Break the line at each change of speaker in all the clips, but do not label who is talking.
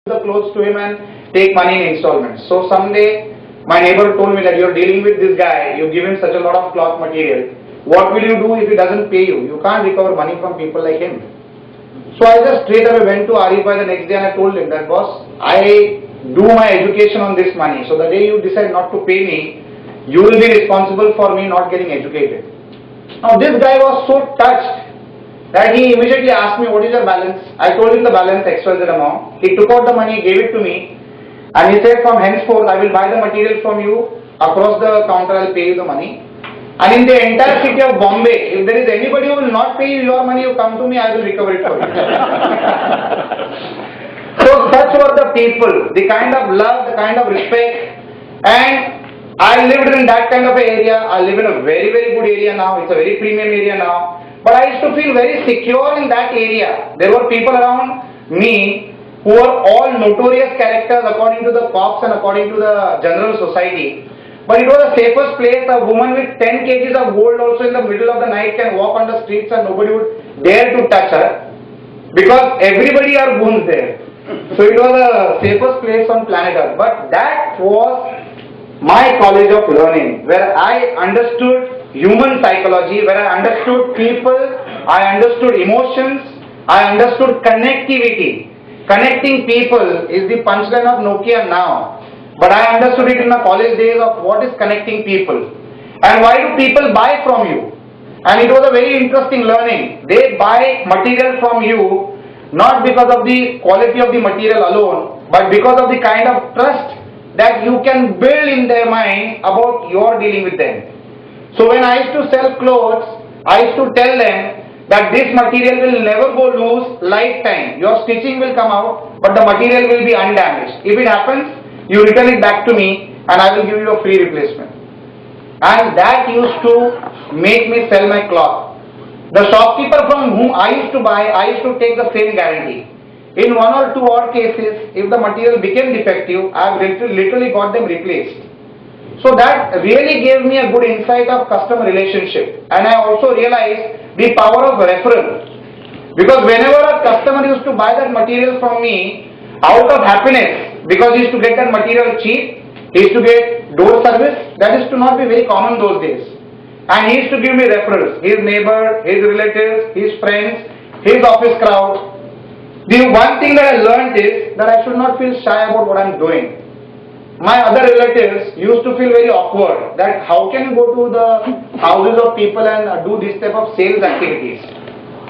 the clothes to him and take money in installments. So someday my neighbor told me that you're dealing with this guy, you give him such a lot of cloth material. What will you do if he doesn't pay you? You can't recover money from people like him. So I just straight away went to Arif the next day and I told him that, boss, I do my education on this money. So the day you decide not to pay me, you will be responsible for me not getting educated. Now this guy was so touched that he immediately asked me, what is your balance? I told him the balance XYZ amount. He took out the money, gave it to me, and he said, from henceforth I will buy the material from you, across the counter I will pay you the money. And in the entire city of Bombay, if there is anybody who will not pay you your money, you come to me, I will recover it for you. So such were the people, the kind of love, the kind of respect, and I lived in that kind of an area. I live in a very, very good area now. It's a very premium area now. But I used to feel very secure in that area. There were people around me who were all notorious characters according to the cops and according to the general society. But it was the safest place. A woman with 10 kgs of gold also in the middle of the night can walk on the streets and nobody would dare to touch her. Because everybody are goons there. So it was the safest place on planet Earth. But that was my college of learning, where I understood human psychology, where I understood people, I understood emotions, I understood connectivity. Connecting people is the punchline of Nokia now. But I understood it in my college days of what is connecting people. And why do people buy from you? And it was a very interesting learning. They buy material from you not because of the quality of the material alone, but because of the kind of trust that you can build in their mind about your dealing with them. So when I used to sell clothes, I used to tell them that this material will never go loose lifetime. Your stitching will come out, but the material will be undamaged. If it happens, you return it back to me and I will give you a free replacement. And that used to make me sell my cloth. The shopkeeper from whom I used to buy, I used to take the same guarantee. In one or two odd cases, if the material became defective, I have literally got them replaced. So that really gave me a good insight of customer relationship. And I also realized the power of referral. Because whenever a customer used to buy that material from me, out of happiness, because he used to get that material cheap, he used to get door service, that used to not be very common those days. And he used to give me referrals, his neighbor, his relatives, his friends, his office crowd. The one thing that I learned is that I should not feel shy about what I am doing. My other relatives used to feel very awkward that how can you go to the houses of people and do this type of sales activities.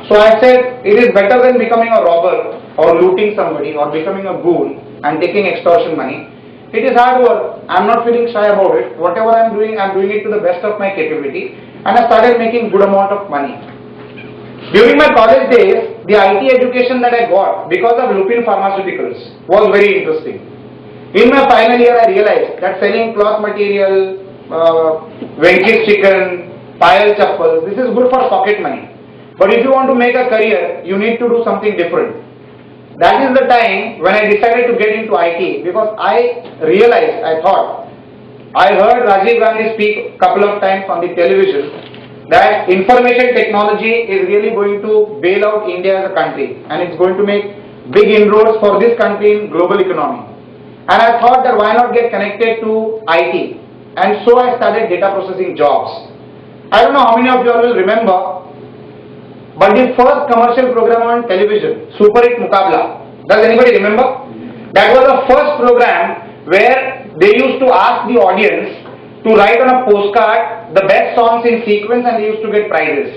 So I said it is better than becoming a robber or looting somebody or becoming a goon and taking extortion money. It is hard work. I am not feeling shy about it. Whatever I am doing it to the best of my capability, and I started making good amount of money. During my college days, the IT education that I got because of Lupin Pharmaceuticals was very interesting. In my final year, I realized that selling cloth material, Venky's chicken, Payal chappal, this is good for pocket money. But if you want to make a career, you need to do something different. That is the time when I decided to get into IT, because I realized, I heard Rajiv Gandhi speak a couple of times on the television that information technology is really going to bail out India as a country and it's going to make big inroads for this country in global economy. And I thought that why not get connected to IT, and so I started data processing jobs. I don't know how many of you all will remember, but the first commercial program on television, Super Hit Mukabla, does anybody remember? That was the first program where they used to ask the audience to write on a postcard the best songs in sequence and they used to get prizes.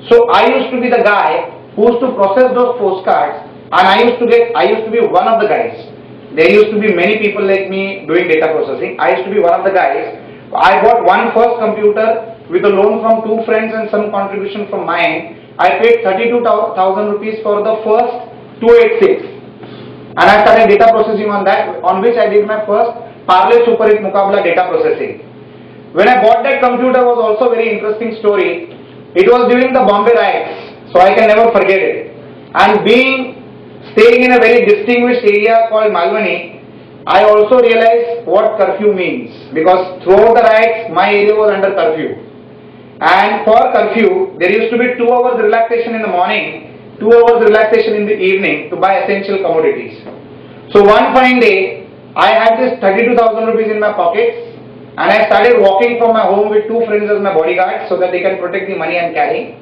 So I used to be the guy who used to process those postcards, and I used to be one of the guys. There used to be many people like me doing data processing. I used to be one of the guys. I bought one first computer with a loan from two friends and some contribution from mine. I paid 32,000 rupees for the first 286, and I started data processing on that, on which I did my first Parle Super Hit Mukabla data processing. When I bought that computer was also a very interesting story. It was during the Bombay riots, so I can never forget it. And staying in a very distinguished area called Malwani, I also realized what curfew means, because throughout the riots my area was under curfew. And for curfew, there used to be 2 hours relaxation in the morning, 2 hours relaxation in the evening to buy essential commodities. So one fine day, I had this 32,000 rupees in my pockets, and I started walking from my home with two friends as my bodyguards so that they can protect the money I'm carrying.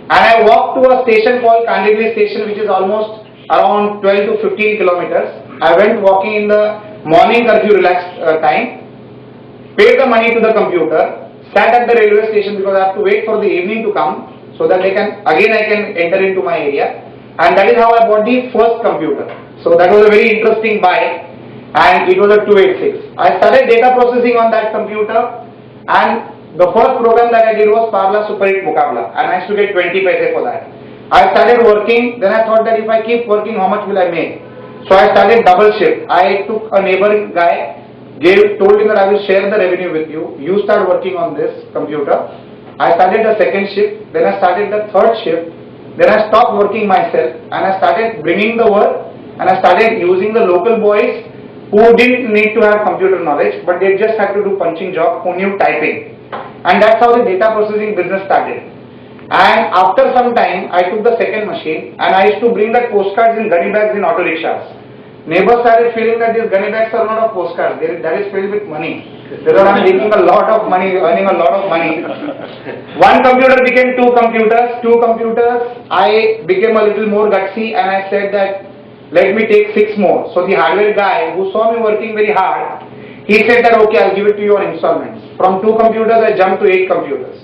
And I walked to a station called Kandivali station, which is almost around 12 to 15 kilometers. I went walking in the morning curfew relaxed time, paid the money to the computer, sat at the railway station because I have to wait for the evening to come so that I can enter into my area. And that is how I bought the first computer. So that was a very interesting buy, and it was a 286. I started data processing on that computer, and the first program that I did was Parla Super Hit Mukabla, and I used to get 20 paise for that. I started working, then I thought that if I keep working, how much will I make? So I started double shift. I took a neighboring guy, told him that I will share the revenue with you. You start working on this computer. I started the second shift, then I started the third shift, then I stopped working myself, and I started bringing the work, and I started using the local boys who didn't need to have computer knowledge, but they just had to do punching job, who knew typing. And that's how the data processing business started. And after some time, I took the second machine, and I used to bring that postcards in gunny bags in auto rickshaws. Neighbors started feeling that these gunny bags are not of postcards, that is filled with money. Therefore, I'm making a lot of money, earning a lot of money. One computer became two computers. I became a little more gutsy, and I said that let me take 6 more. So the hardware guy who saw me working very hard, he said that okay, I'll give it to you on installments. From 2 computers, I jumped to 8 computers.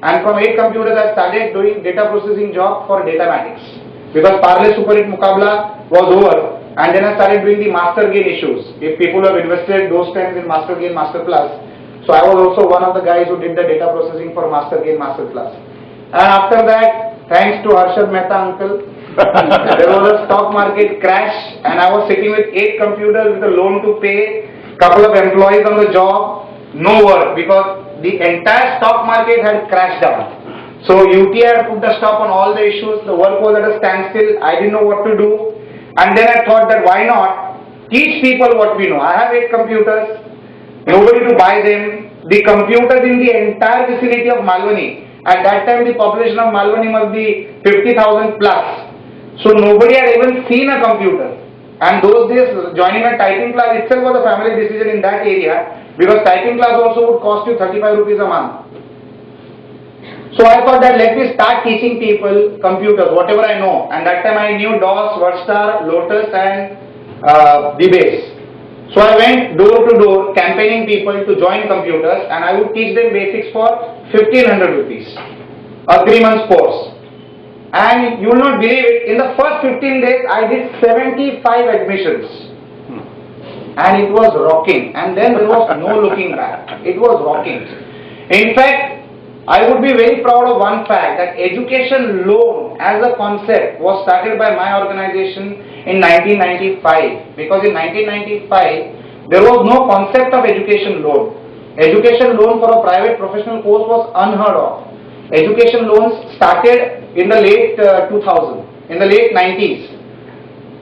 And from 8 computers, I started doing data processing job for datamatics. Because Parle Super Hit Mukabla was over, and then I started doing the master gain issues. If people have invested those times in master gain, master plus. So I was also one of the guys who did the data processing for master gain, master plus. And after that, thanks to Harshad Mehta uncle, there was a stock market crash, and I was sitting with 8 computers with a loan to pay, couple of employees on the job, no work because the entire stock market had crashed down. So UTI had put the stop on all the issues, the work was at a standstill, I didn't know what to do, and then I thought that why not teach people what we know. I have 8 computers, nobody to buy them, the computers in the entire vicinity of Malwani, at that time the population of Malwani must be 50,000 plus. So nobody had even seen a computer. And those days, joining a typing class itself was a family decision in that area, because typing class also would cost you 35 rupees a month. So I thought that let me start teaching people computers, whatever I know. And that time I knew DOS, WordStar, Lotus and DBase. So I went door to door campaigning people to join computers, and I would teach them basics for 1500 rupees, a 3 months course. And you will not believe it, in the first 15 days I did 75 admissions. And it was rocking. And then there was no looking back. It was rocking. In fact, I would be very proud of one fact, that education loan as a concept was started by my organization in 1995. Because in 1995, there was no concept of education loan. Education loan for a private professional course was unheard of. Education loans started in the late 2000, in the late 90s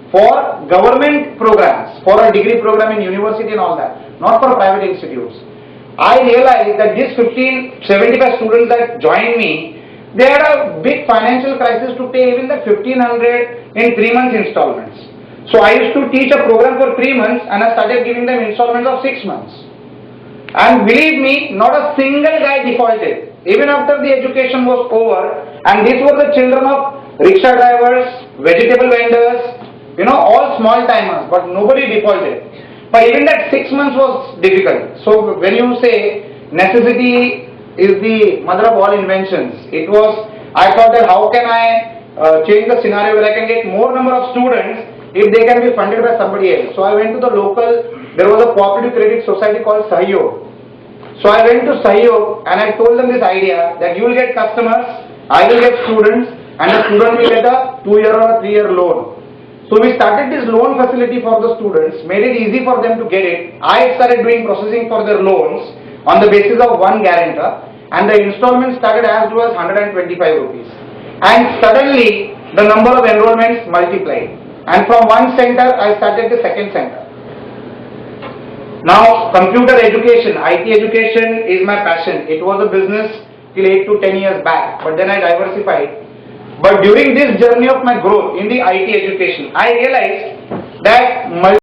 for government programs, for a degree program in university and all that, not for private institutes. I realized that these 75 students that joined me, they had a big financial crisis to pay even the 1500 in 3 months installments. So I used to teach a program for 3 months, and I started giving them installments of 6 months. And believe me, not a single guy defaulted. Even after the education was over, and these were the children of rickshaw drivers, vegetable vendors, all small timers, but nobody defaulted. But even that 6 months was difficult. So when you say necessity is the mother of all inventions, I thought that how can I change the scenario where I can get more number of students if they can be funded by somebody else. So I went to the local, there was a cooperative credit society called Sahyog. So I went to Sahyog and I told them this idea that you will get customers, I will get students, and the student will get a 2-year or a 3-year loan. So we started this loan facility for the students, made it easy for them to get it. I started doing processing for their loans on the basis of one guarantor, and the installment started as low as 125 rupees. And suddenly the number of enrollments multiplied. And from one center I started the second center. Now, computer education, IT education is my passion. It was a business till 8 to 10 years back, but then I diversified. But during this journey of my growth in the IT education, I realized that